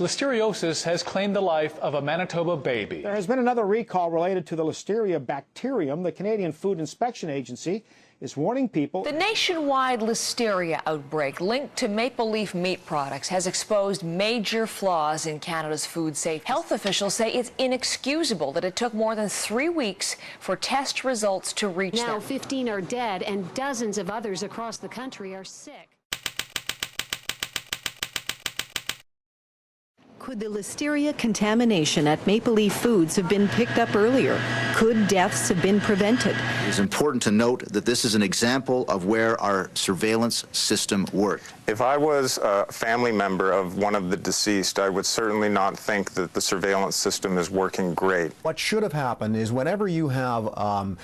Listeriosis has claimed the life of a Manitoba baby. There has been another recall related to the Listeria bacterium. The Canadian Food Inspection Agency is warning people. The nationwide Listeria outbreak linked to Maple Leaf meat products has exposed major flaws in Canada's food safety. Health officials say it's inexcusable that it took more than 3 weeks for test results to reach them. Now 15 are dead and dozens of others across the country are sick. Could the Listeria contamination at Maple Leaf Foods have been picked up earlier? Could deaths have been prevented? It's important to note that this is an example of where our surveillance system worked. If I was a family member of one of the deceased, I would certainly not think that the surveillance system is working great. What should have happened is whenever you have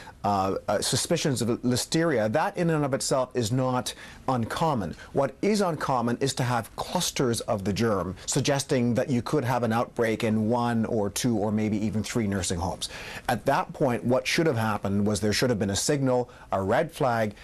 suspicions of Listeria, that in and of itself is not uncommon. What is uncommon is to have clusters of the germ, suggesting that you could have an outbreak in 1 or 2 or maybe even 3 nursing homes. At that point, what should have happened was there should have been a signal, a red flag.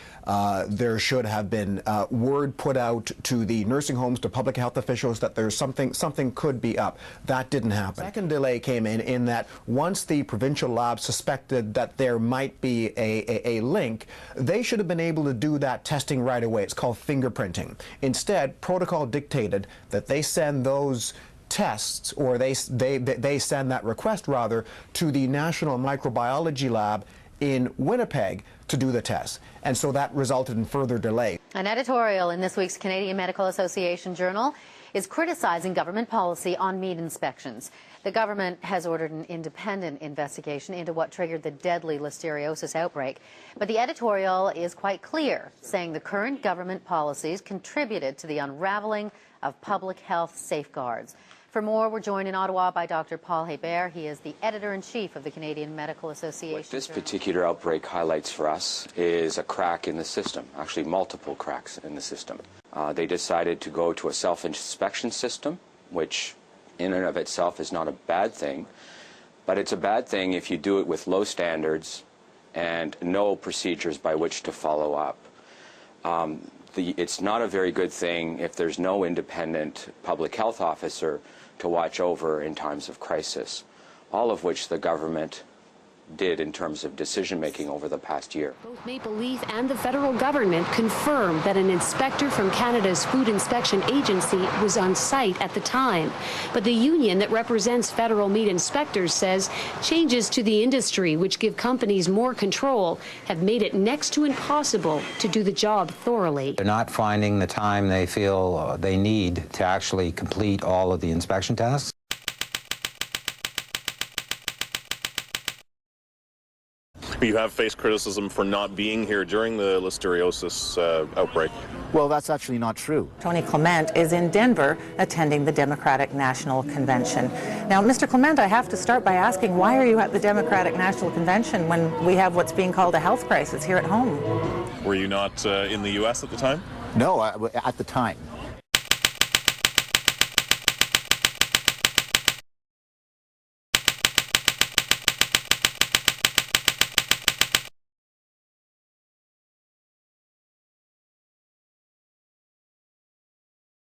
There should have been word put out to the nursing homes, to public health officials, that there's something could be up. That didn't happen. Second delay came in that once the provincial lab suspected that there might be a link, they should have been able to do that testing right away. It's called fingerprinting. Instead, protocol dictated that they send those tests, or they send that request rather, to the National Microbiology Lab in Winnipeg to do the test. And so that resulted in further delay. An editorial in this week's Canadian Medical Association Journal is criticizing government policy on meat inspections. The government has ordered an independent investigation into what triggered the deadly listeriosis outbreak. But the editorial is quite clear, saying the current government policies contributed to the unraveling of public health safeguards. For more, we're joined in Ottawa by Dr. Paul Hebert. He is the editor-in-chief of the Canadian Medical Association. What this particular outbreak highlights for us is a crack in the system, actually multiple cracks in the system. They decided to go to a self-inspection system, which in and of itself is not a bad thing, but it's a bad thing if you do it with low standards and no procedures by which to follow up. It's not a very good thing if there's no independent public health officer to watch over in times of crisis, all of which the government did in terms of decision-making over the past year. Both Maple Leaf and the federal government confirmed that an inspector from Canada's Food Inspection Agency was on site at the time. But the union that represents federal meat inspectors says changes to the industry, which give companies more control, have made it next to impossible to do the job thoroughly. They're not finding the time they feel they need to actually complete all of the inspection tasks. You have faced criticism for not being here during the listeriosis outbreak. Well, that's actually not true. Tony Clement is in Denver attending the Democratic National Convention. Now, Mr. Clement, I have to start by asking, why are you at the Democratic National Convention when we have what's being called a health crisis here at home? Were you not in the U.S. at the time? No, at the time.